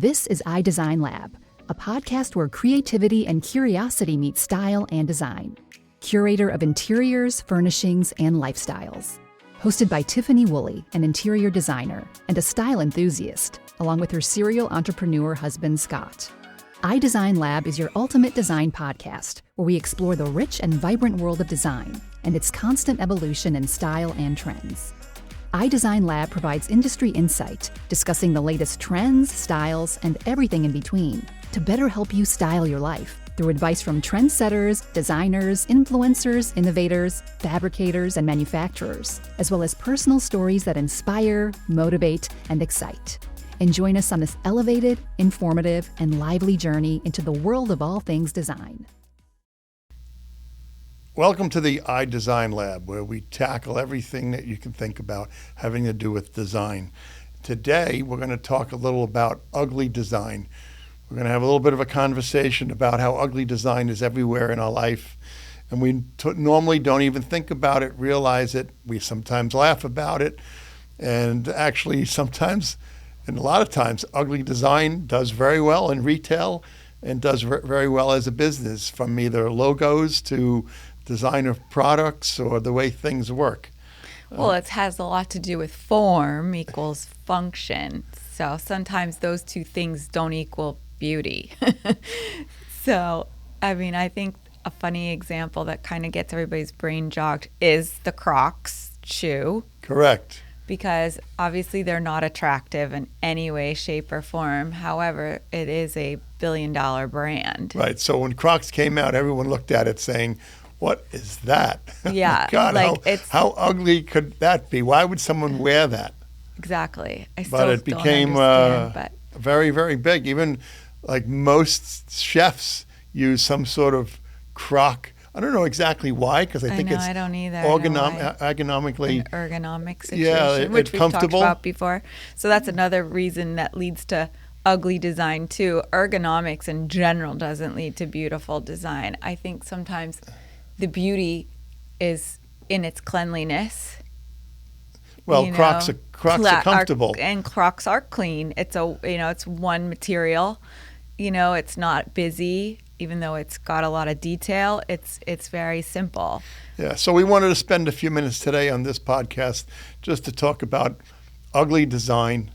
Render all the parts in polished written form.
This is iDesign Lab, a podcast where creativity and curiosity meet style and design. Curator of interiors, furnishings, and lifestyles. Hosted by Tiffany Woolley, an interior designer and a style enthusiast, along with her serial entrepreneur husband, Scott. iDesign Lab is your ultimate design podcast, where we explore the rich and vibrant world of design and its constant evolution in style and trends. iDesign Lab provides industry insight, discussing the latest trends, styles, and everything in between to better help you style your life through advice from trendsetters, designers, influencers, innovators, fabricators, and manufacturers, as well as personal stories that inspire, motivate, and excite. And join us on this elevated, informative, and lively journey into the world of all things design. Welcome to the iDesign Lab, where we tackle everything that you can think about having to do with design. Today, we're going to talk a little about ugly design. We're going to have a little bit of a conversation about how ugly design is everywhere in our life. And we normally don't even think about it, realize it. We sometimes laugh about it. And actually, sometimes, and a lot of times, ugly design does very well in retail and does very well as a business, from either logos to design of products or the way things work. Well, it has a lot to do with form equals function. So sometimes those two things don't equal beauty. So, I think a funny example that kind of gets everybody's brain jogged is the Crocs shoe. Correct. Because obviously they're not attractive in any way, shape, or form. However, it is a billion-dollar brand. Right. So when Crocs came out, everyone looked at it saying, what is that? Yeah. God, like how ugly could that be? Why would someone wear that? Exactly. But it became very, very big. Even like most chefs use some sort of croc. I don't know exactly why, because I think it's I don't either. ergonomically. An ergonomic situation, yeah, which we've comfortable. Talked about before. So that's another reason that leads to ugly design too. Ergonomics in general doesn't lead to beautiful design. I think sometimes the beauty is in its cleanliness. Well, Crocs are comfortable, and Crocs are clean. It's it's one material. It's not busy, even though it's got a lot of detail. It's very simple. Yeah. So we wanted to spend a few minutes today on this podcast just to talk about ugly design,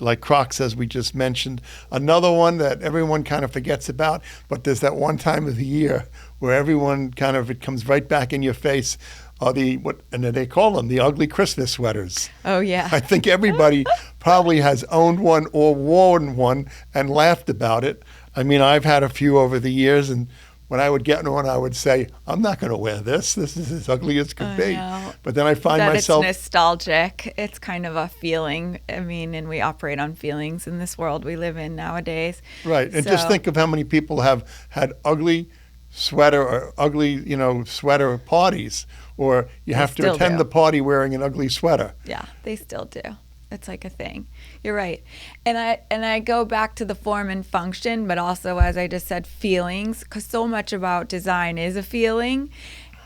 like Crocs, as we just mentioned. Another one that everyone kind of forgets about, but there's that one time of the year where everyone it comes right back in your face, are and they call them the ugly Christmas sweaters. Oh, yeah. I think everybody probably has owned one or worn one and laughed about it. I've had a few over the years, and when I would get one, I would say, I'm not going to wear this. This is as ugly as could be. But then I find myself... It's nostalgic. It's kind of a feeling. And we operate on feelings in this world we live in nowadays. Right. And just think of how many people have had ugly sweater or ugly, sweater parties, or you have to attend the party wearing an ugly sweater. Yeah, they still do. It's like a thing. You're right. And I go back to the form and function, but also, as I just said, feelings, because so much about design is a feeling.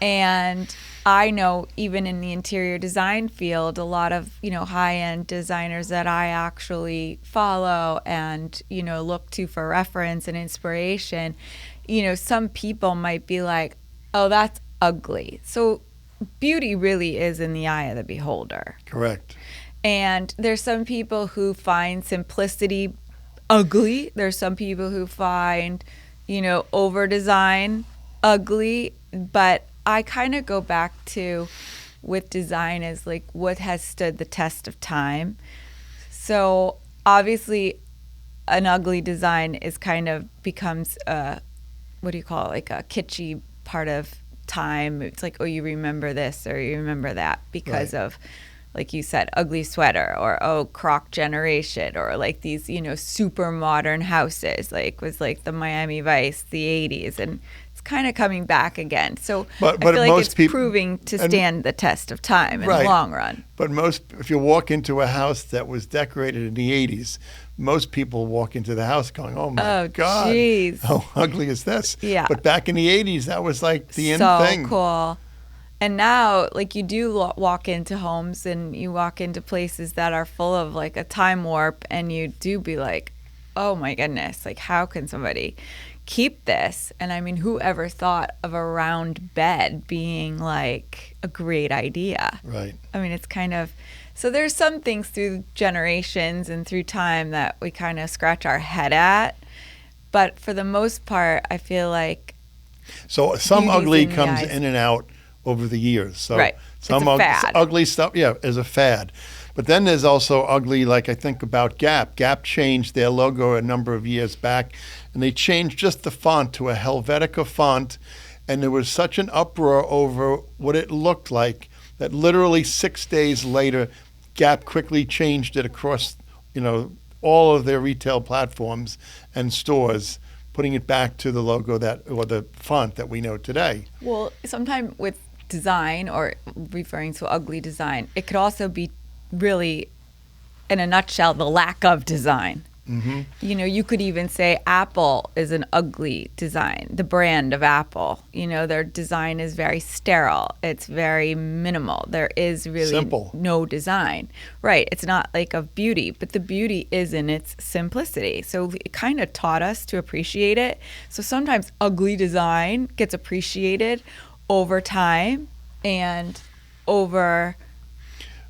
And I know even in the interior design field, a lot of, high-end designers that I actually follow and, look to for reference and inspiration, some people might be like, oh, that's ugly. So beauty really is in the eye of the beholder. Correct. And there's some people who find simplicity ugly. There's some people who find, over design ugly. But I kind of go back to with design as like what has stood the test of time. So obviously an ugly design is becomes what do you call it? Like a kitschy part of time. It's like, oh, you remember this or you remember that because of, like you said, ugly sweater, or Croc generation, or like these, super modern houses, like was like the Miami Vice, the 80s, and it's kind of coming back again. So I feel like it's proving to stand the test of time in the long run. But if you walk into a house that was decorated in the 80s, most people walk into the house going, oh my God, geez. How ugly is this? Yeah. But back in the 80s, that was like the in thing. So cool. And now, like, you do walk into homes and you walk into places that are full of like a time warp, and you do be like, oh my goodness, like how can somebody keep this? And I mean, whoever thought of a round bed being like a great idea? Right. I mean, it's kind of, so there's some things through generations and through time that we kind of scratch our head at. But for the most part, I feel like so some beauty's ugly in the comes eyes. in and out over the years. So Right. some It's a fad. ugly stuff, is a fad. But then there's also ugly, like I think about Gap. Gap changed their logo a number of years back, and they changed just the font to a Helvetica font, and there was such an uproar over what it looked like that literally 6 days later, Gap quickly changed it across, all of their retail platforms and stores, putting it back to the logo or the font that we know today. Well, sometimes with design or referring to ugly design, it could also be really, in a nutshell, the lack of design. Mm-hmm. You could even say Apple is an ugly design, the brand of Apple. Their design is very sterile. It's very minimal. There is really Simple. no design. Right. It's not like of beauty, but the beauty is in its simplicity. So it kind of taught us to appreciate it. So sometimes ugly design gets appreciated over time and over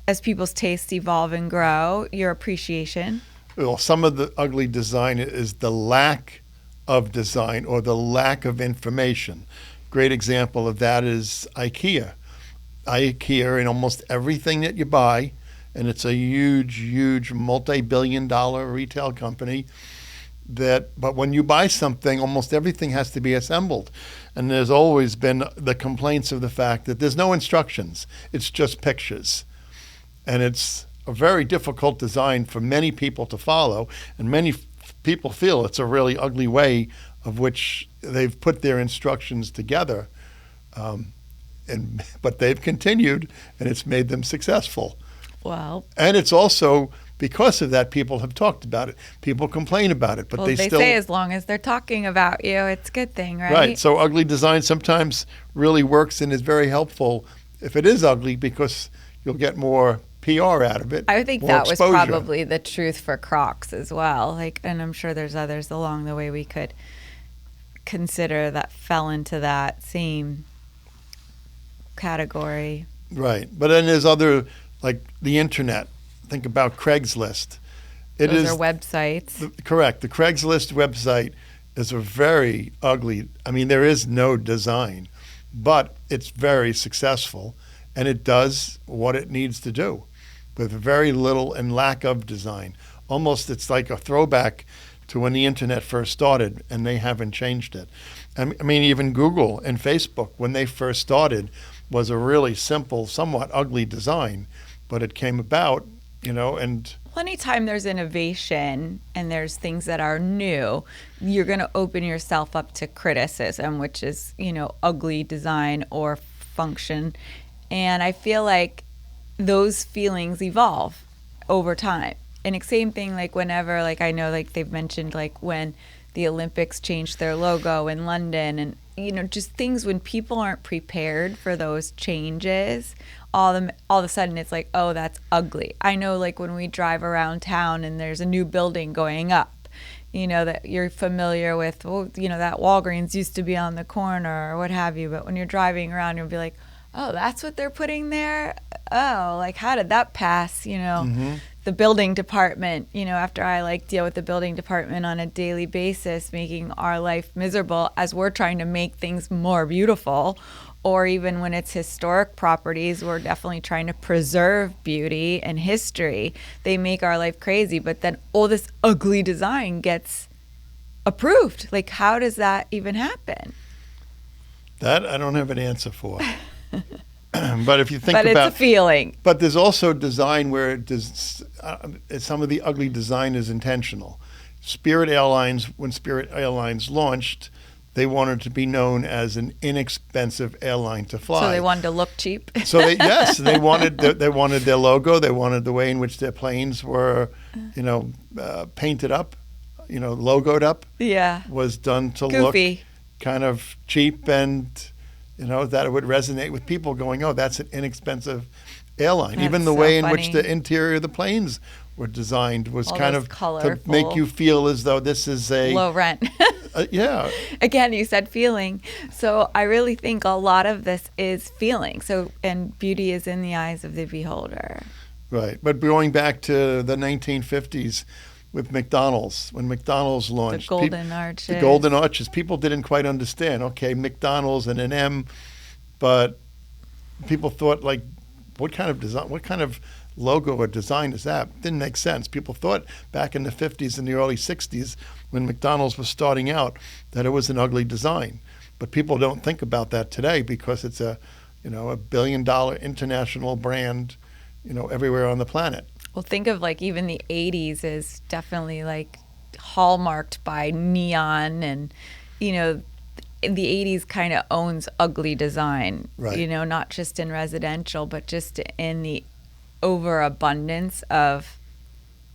as people's tastes evolve and grow, your appreciation. Well, some of the ugly design is the lack of design or the lack of information. Great example of that is IKEA. IKEA in almost everything that you buy, and it's a huge, huge multi-billion-dollar retail company. But when you buy something, almost everything has to be assembled. And there's always been the complaints of the fact that there's no instructions. It's just pictures. And it's a very difficult design for many people to follow, and many people feel it's a really ugly way of which they've put their instructions together. But they've continued, and it's made them successful. Well, and it's also because of that, people have talked about it. People complain about it, but well, they still say as long as they're talking about you, it's a good thing, right? Right. So ugly design sometimes really works and is very helpful if it is ugly, because you'll get more PR out of it. I think more that exposure. was probably the truth for Crocs as well. And I'm sure there's others along the way we could consider that fell into that same category. Right. But then there's other, like the internet. Think about Craigslist. Those are websites. Correct. The Craigslist website is a very ugly, there is no design, but it's very successful, and it does what it needs to do with very little and lack of design. Almost it's like a throwback to when the internet first started, and they haven't changed it. Even Google and Facebook, when they first started, was a really simple, somewhat ugly design, but it came about, and Well, anytime there's innovation and there's things that are new, you're going to open yourself up to criticism, which is, ugly design or function. And I feel like those feelings evolve over time. And same thing, like whenever, like I know, like they've mentioned, like when the Olympics changed their logo in London, and just things when people aren't prepared for those changes, all of a sudden it's like, oh, that's ugly. I know, like when we drive around town and there's a new building going up, that you're familiar with, that Walgreens used to be on the corner or what have you. But when you're driving around, you'll be like, oh, that's what they're putting there? Oh, like how did that pass, the building department, after I deal with the building department on a daily basis, making our life miserable as we're trying to make things more beautiful. Or even when it's historic properties, we're definitely trying to preserve beauty and history. They make our life crazy, but then all this ugly design gets approved. Like, how does that even happen? that I don't have an answer for. But if you think But about, it's a feeling. But there's also design where some of the ugly design is intentional. Spirit Airlines, when Spirit Airlines launched, they wanted to be known as an inexpensive airline to fly. So they wanted to look cheap. So they wanted their logo. They wanted the way in which their planes were, painted up, logoed up. Yeah. Was done to Goofy. look kind of cheap, and that it would resonate with people going, oh, that's an inexpensive airline. That's Even the so way in which funny. the interior of the planes were designed was All kind those of to colorful- make you feel as though this is a Low rent. yeah. Again, you said feeling. So I really think a lot of this is feeling. So, and beauty is in the eyes of the beholder. Right. But going back to the 1950s with McDonald's, when McDonald's The launched, golden arches. the golden arches, people didn't quite understand. Okay, McDonald's and an M, but people thought, like, what kind of design, what kind of logo or design is that? Didn't make sense. People thought back in the 50s and the early 60s when McDonald's was starting out that it was an ugly design. But people don't think about that today because it's a $1 billion international brand, everywhere on the planet. Well, think of like even the 80s is definitely like hallmarked by neon and, the 80s kind of owns ugly design, Right. Not just in residential, but just in the overabundance of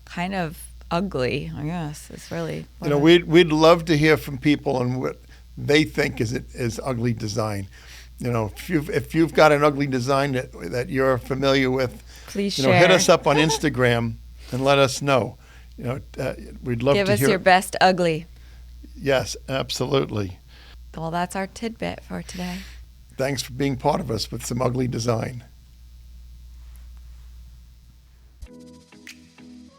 kind of ugly, I guess. It's really, We'd love to hear from people on what they think is ugly design. If you've got an ugly design that you're familiar with, please share. hit us up on Instagram and let us know. We'd love Give to us hear. your best ugly. Yes, absolutely. Well, that's our tidbit for today. Thanks for being part of us with some ugly design.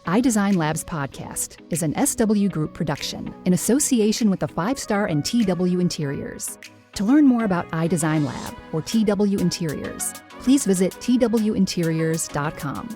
iDesign Labs podcast is an SW Group production in association with the 5-Star and TW Interiors. To learn more about iDesign Lab or TW Interiors, please visit twinteriors.com.